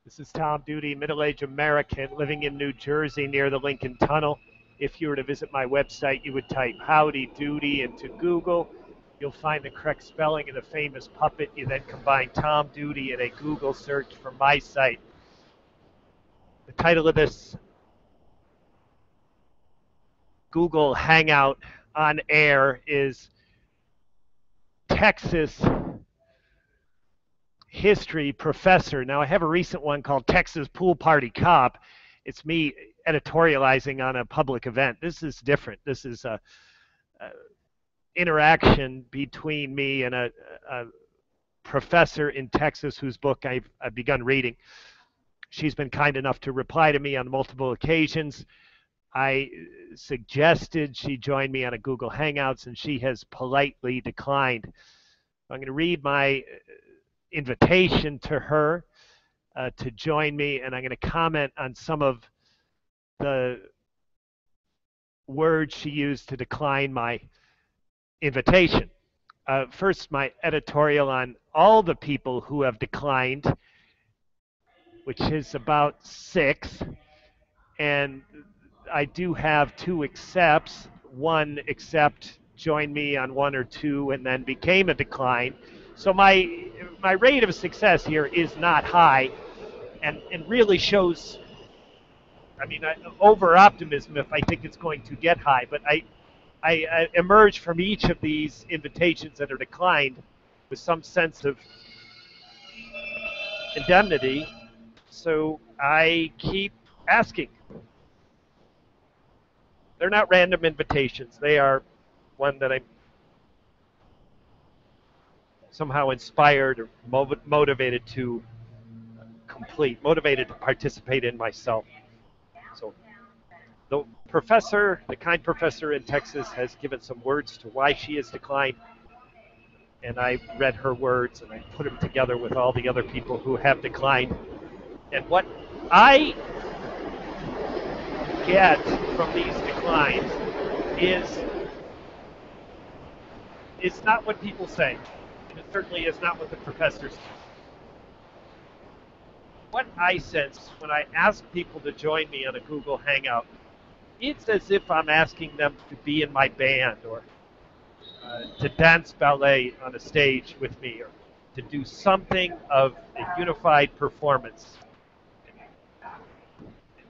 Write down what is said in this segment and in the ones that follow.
This is Tom Doody, middle-aged American living in New Jersey near the Lincoln Tunnel. If you were to visit my website, you would type Howdy Doody into Google. You'll find the correct spelling of the famous puppet. You then combine Tom Doody in a Google search for my site. The title of this Google Hangout on air is Texas History Professor. Now, I have a recent one called Texas Pool Party Cop. It's me editorializing on a public event. This is different. This is a interaction between me and a professor in Texas whose book I've begun reading. She's been kind enough to reply to me on multiple occasions. I suggested she join me on a Google Hangouts, and she has politely declined. I'm going to read my invitation to her to join me, and I'm going to comment on some of the words she used to decline my invitation. First, my editorial on all the people who have declined, which is about 6, and I do have 2 accepts. One accept joined me on 1 or 2 and then became a decline. So my rate of success here is not high, and really shows, I mean, over optimism if I think it's going to get high. But I emerge from each of these invitations that are declined with some sense of indemnity. So I keep asking. They're not random invitations. They are one that I'm somehow inspired or motivated to complete, motivated to participate in myself. So the professor, the kind professor in Texas, has given some words to why she has declined. And I read her words and I put them together with all the other people who have declined. And what I get from these declines is it's not what people say. And it certainly is not what the professors say. What I sense when I ask people to join me on a Google Hangout, it's as if I'm asking them to be in my band or to dance ballet on a stage with me or to do something of a unified performance.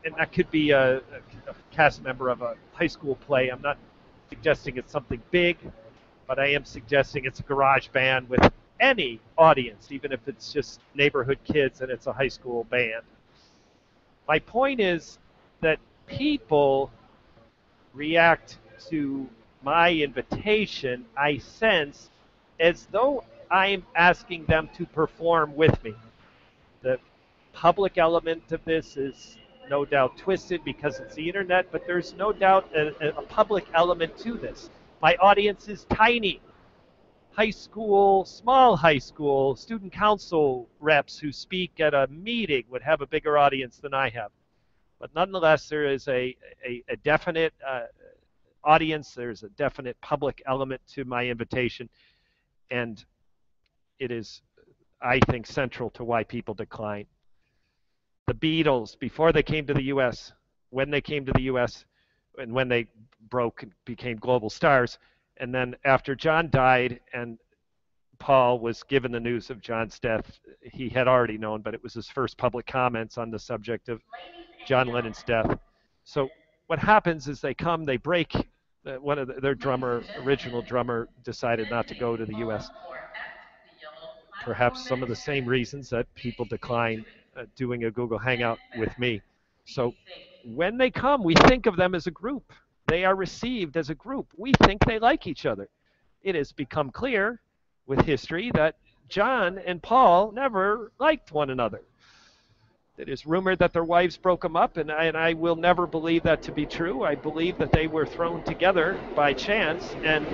And that could be a cast member of a high school play. I'm not suggesting it's something big, but I am suggesting it's a garage band with any audience, even if it's just neighborhood kids and it's a high school band. My point is that people react to my invitation, I sense, as though I'm asking them to perform with me. The public element of this is no doubt twisted because it's the internet, but there's no doubt a public element to this. My audience is tiny. High school, small high school, student council reps who speak at a meeting would have a bigger audience than I have. But nonetheless, there is a definite audience. There's a definite public element to my invitation. And it is, I think, central to why people decline. The Beatles, before they came to the U.S., when they came to the U.S., and when they broke and became global stars, and then after John died and Paul was given the news of John's death, he had already known, but it was his first public comments on the subject of John Lennon's death. So what happens is they come, they break. One of their original drummer, decided not to go to the U.S. Perhaps some of the same reasons that people decline doing a Google Hangout with me. So when they come, we think of them as a group. They are received as a group. We think they like each other. It has become clear with history that John and Paul never liked one another. It is rumored that their wives broke them up, and I will never believe that to be true. I believe that they were thrown together by chance and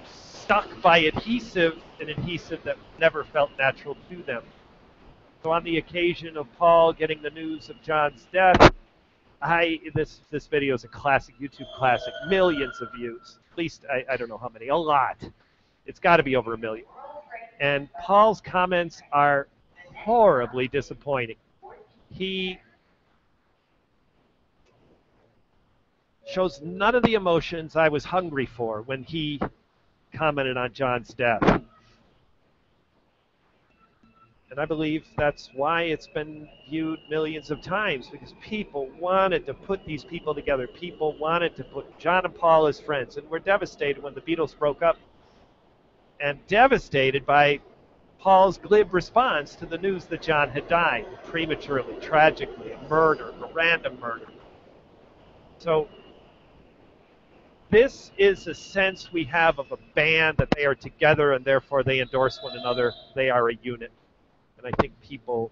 stuck by an adhesive that never felt natural to them. So on the occasion of Paul getting the news of John's death, this video is a classic, YouTube classic, millions of views. At least, I don't know how many, a lot. It's got to be over 1 million. And Paul's comments are horribly disappointing. He shows none of the emotions I was hungry for when he commented on John's death. And I believe that's why it's been viewed millions of times, because people wanted to put these people together. People wanted to put John and Paul as friends, and were devastated when the Beatles broke up, and devastated by Paul's glib response to the news that John had died prematurely, tragically, a murder, a random murder. So this is a sense we have of a band, that they are together and therefore they endorse one another. They are a unit. And I think people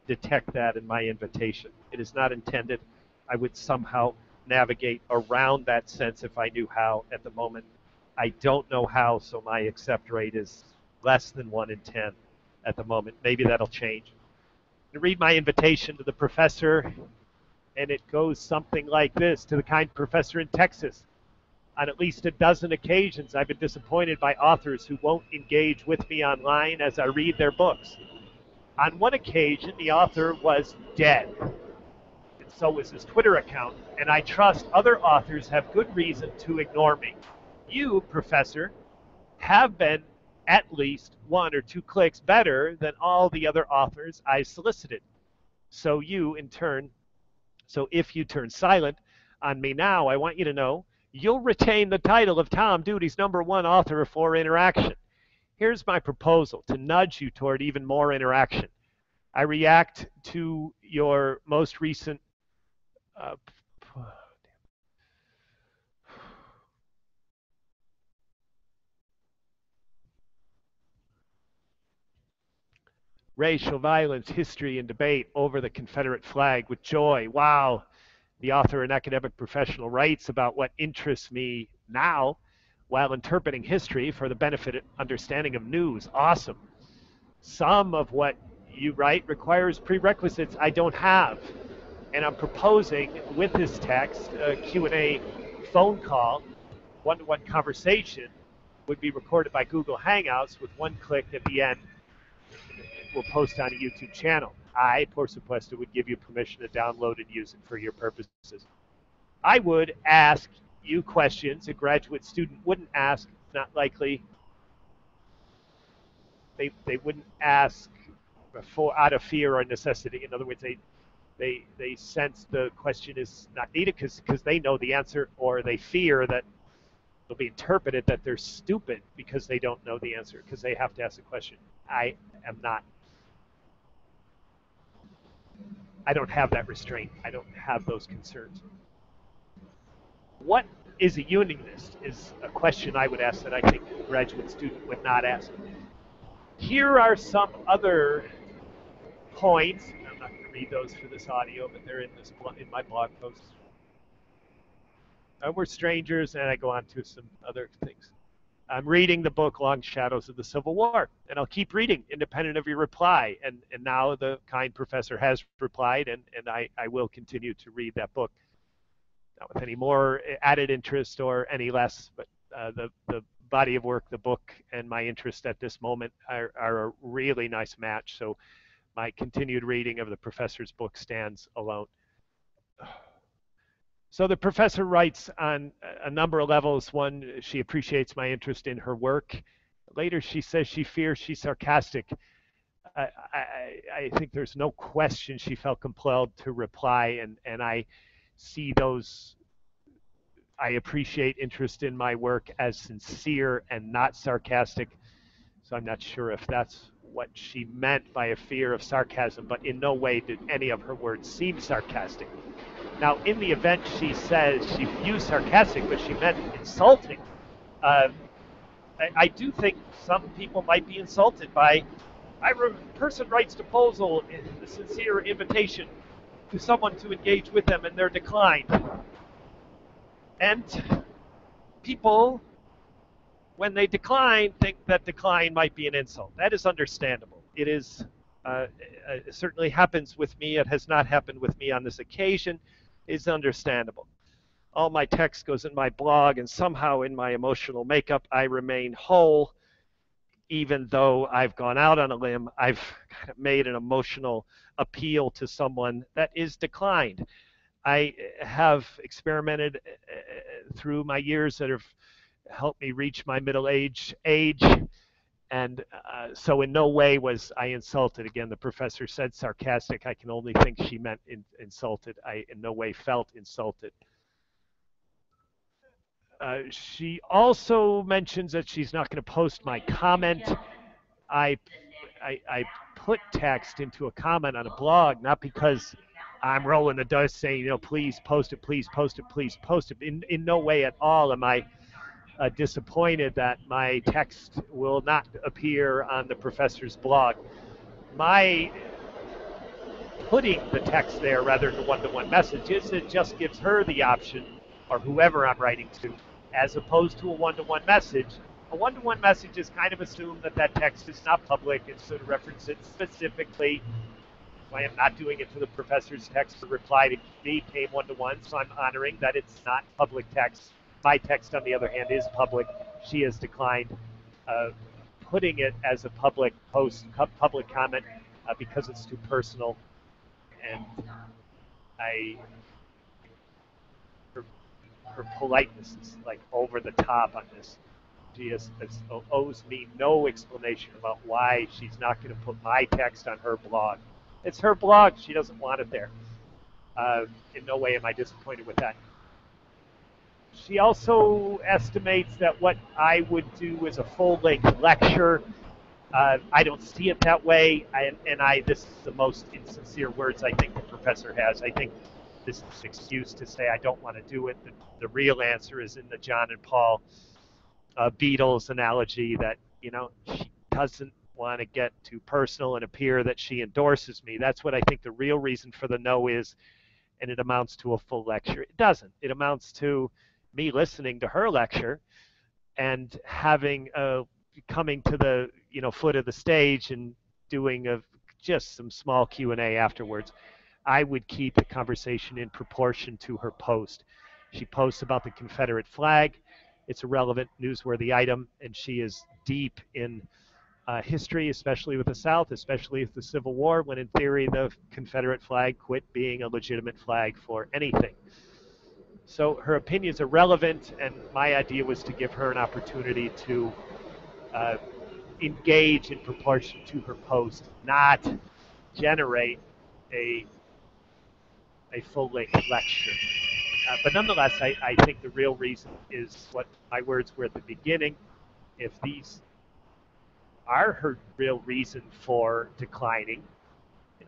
detect that in my invitation. It is not intended I would somehow navigate around that sense if I knew how. At the moment, I don't know how, so my accept rate is less than 1 in 10 at the moment. Maybe that'll change. To read my invitation to the professor, and it goes something like this: to the kind professor in Texas. On at least a dozen occasions, I've been disappointed by authors who won't engage with me online as I read their books. On one occasion, the author was dead, and so was his Twitter account, and I trust other authors have good reason to ignore me. You, Professor, have been at least 1 or 2 clicks better than all the other authors I solicited. So if you turn silent on me now, I want you to know you'll retain the title of Tom Doody's #1 author for interaction. Here's my proposal to nudge you toward even more interaction. I react to your most recent racial violence, history, and debate over the Confederate flag with joy. Wow. The author and academic professional writes about what interests me now while interpreting history for the benefit and understanding of news. Awesome. Some of what you write requires prerequisites I don't have. And I'm proposing with this text a Q&A phone call, one-to-one conversation would be recorded by Google Hangouts with 1 click at the end. We'll post on a YouTube channel. I, por supuesto, would give you permission to download and use it for your purposes. I would ask you questions a graduate student wouldn't ask, not likely. They wouldn't ask out of fear or necessity. In other words, they sense the question is not needed because they know the answer, or they fear that it'll be interpreted that they're stupid because they don't know the answer, because they have to ask the question. I am not. I don't have that restraint. I don't have those concerns. What is a unionist is a question I would ask that I think a graduate student would not ask. Here are some other points. I'm not going to read those for this audio, but they're in my blog post. We're strangers, and I go on to some other things. I'm reading the book Long Shadows of the Civil War, and I'll keep reading independent of your reply. And now the kind professor has replied, and I will continue to read that book. Not with any more added interest or any less, but the body of work, the book, and my interest at this moment are a really nice match. So my continued reading of the professor's book stands alone. So the professor writes on a number of levels. One, she appreciates my interest in her work. Later, she says she fears she's sarcastic. I think there's no question she felt compelled to reply, and I see those. I appreciate interest in my work as sincere and not sarcastic. So I'm not sure if that's what she meant by a fear of sarcasm, but in no way did any of her words seem sarcastic. Now, in the event she says she used sarcastic, but she meant insulting, I do think some people might be insulted by a person writes proposal, a sincere invitation to someone to engage with them, and they're declined. And people, when they decline, think that decline might be an insult. That is understandable. It is it certainly happens with me. It has not happened with me on this occasion. It's understandable. All my text goes in my blog, and somehow in my emotional makeup, I remain whole. even though I've gone out on a limb, I've kind of made an emotional appeal to someone that is declined. I have experimented through my years that have helped me reach my middle age, and so in no way was I insulted. Again, the professor said sarcastic. I can only think she meant insulted. I in no way felt insulted. She also mentions that she's not going to post my comment. I, I put text into a comment on a blog, not because I'm rolling the dice saying, please post it, please post it, please post it. In no way at all am I disappointed that my text will not appear on the professor's blog. My putting the text there rather than a one-to-one message is it just gives her the option, or whoever I'm writing to, as opposed to a one-to-one message. A one-to-one message is kind of assumed that that text is not public and sort of reference it specifically. So I am not doing it to the professor's text. The reply to me came one-to-one, so I'm honoring that it's not public text. My text, on the other hand, is public. She has declined putting it as a public post, public comment, because it's too personal. And her, her politeness is like over the top on this. She owes me no explanation about why she's not going to put my text on her blog. It's her blog. She doesn't want it there. In no way am I disappointed with that. She also estimates that what I would do is a full-length lecture. I don't see it that way, this is the most insincere words I think the professor has. I think this is an excuse to say I don't want to do it. The real answer is in the John and Paul Beatles analogy that, she doesn't want to get too personal and appear that she endorses me. That's what I think the real reason for the no is, and it amounts to a full lecture. It doesn't. It amounts to me listening to her lecture and having coming to the foot of the stage and doing just some small Q&A afterwards. I would keep the conversation in proportion to her post. She posts about the Confederate flag. It's a relevant, newsworthy item, and she is deep in history, especially with the South, especially with the Civil War, when in theory the Confederate flag quit being a legitimate flag for anything. So her opinions are relevant, and my idea was to give her an opportunity to engage in proportion to her post, not generate a full-length lecture. But nonetheless, I think the real reason is what my words were at the beginning. If these are her real reason for declining,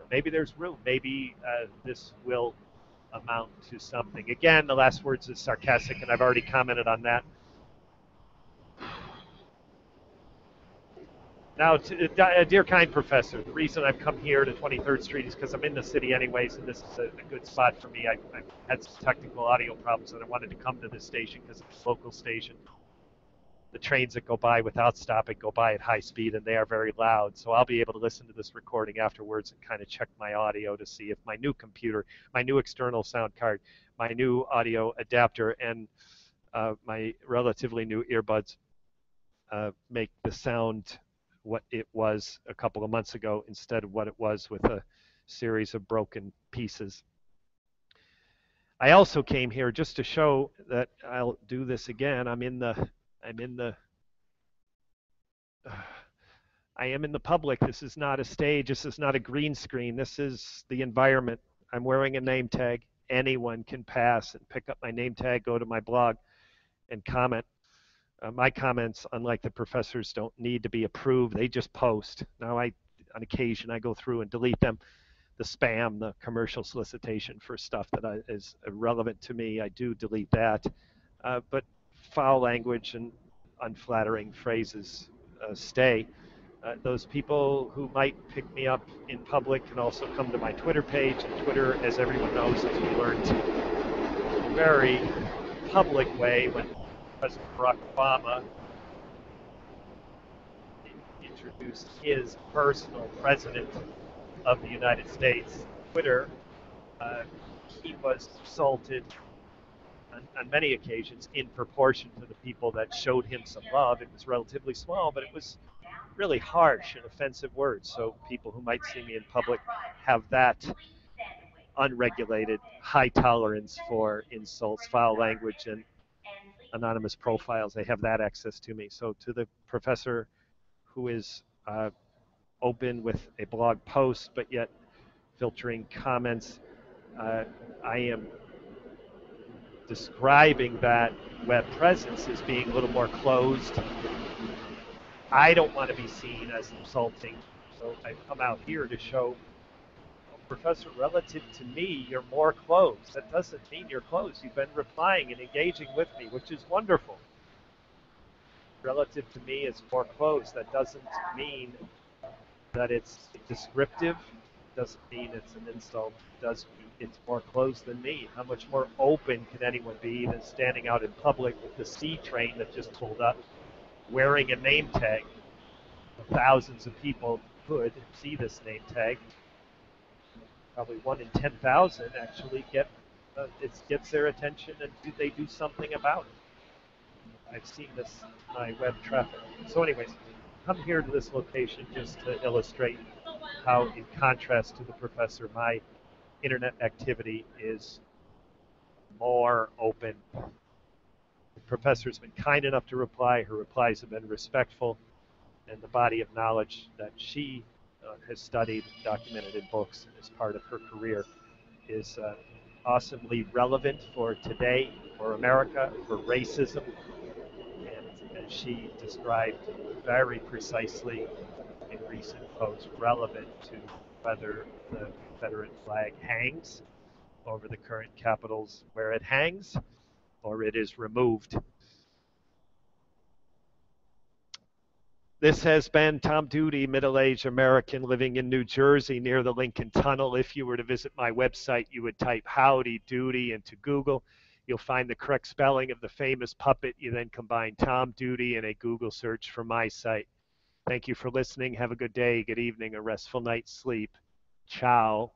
maybe there's room. Maybe this will amount to something. Again, the last words is sarcastic, and I've already commented on that. Now, dear kind professor, the reason I've come here to 23rd Street is because I'm in the city anyways, and this is a good spot for me. I've had some technical audio problems, and I wanted to come to this station because it's a local station. The trains that go by without stopping go by at high speed, and they are very loud. So I'll be able to listen to this recording afterwards and kind of check my audio to see if my new computer, my new external sound card, my new audio adapter, and my relatively new earbuds make the sound what it was a couple of months ago instead of what it was with a series of broken pieces. I also came here just to show that I'll do this again. I am in the public. This is not a stage. This is not a green screen. This is the environment. I'm wearing a name tag. Anyone can pass and pick up my name tag, go to my blog, and comment. My comments, unlike the professors, don't need to be approved. They just post. Now, on occasion, I go through and delete them. The spam, the commercial solicitation for stuff that is irrelevant to me, I do delete that. But foul language and unflattering phrases stay. Those people who might pick me up in public can also come to my Twitter page. And Twitter, as everyone knows, as we learned, a very public way when President Barack Obama introduced his personal president of the United States, Twitter, he was insulted on many occasions in proportion to the people that showed him some love. It was relatively small, but it was really harsh and offensive words. So people who might see me in public have that unregulated, high tolerance for insults, foul language, and anonymous profiles. They have that access to me. So to the professor who is open with a blog post, but yet filtering comments, I am describing that web presence as being a little more closed. I don't want to be seen as insulting, so I've come out here to show, oh, Professor, relative to me, you're more closed. That doesn't mean you're closed. You've been replying and engaging with me, which is wonderful. Relative to me, it's more closed. That doesn't mean that it's descriptive. Doesn't mean it's an insult. Does mean it's more closed than me. How much more open can anyone be than standing out in public with the C train that just pulled up, wearing a name tag? Thousands of people could see this name tag. Probably 1 in 10,000 actually it gets their attention, and they do something about it. I've seen this in my web traffic. So anyways, come here to this location just to illustrate how, in contrast to the professor, my internet activity is more open. The professor's been kind enough to reply. Her replies have been respectful, and the body of knowledge that she has studied, documented in books as part of her career is awesomely relevant for today, for America, for racism, and as she described very precisely in recent posts, relevant to whether the Confederate flag hangs over the current capitals where it hangs or it is removed. This has been Tom Doody, middle-aged American living in New Jersey near the Lincoln Tunnel. If you were to visit my website, you would type Howdy Doody into Google. You'll find the correct spelling of the famous puppet. You then combine Tom Doody and a Google search for my site. Thank you for listening. Have a good day, good evening, a restful night's sleep. Ciao.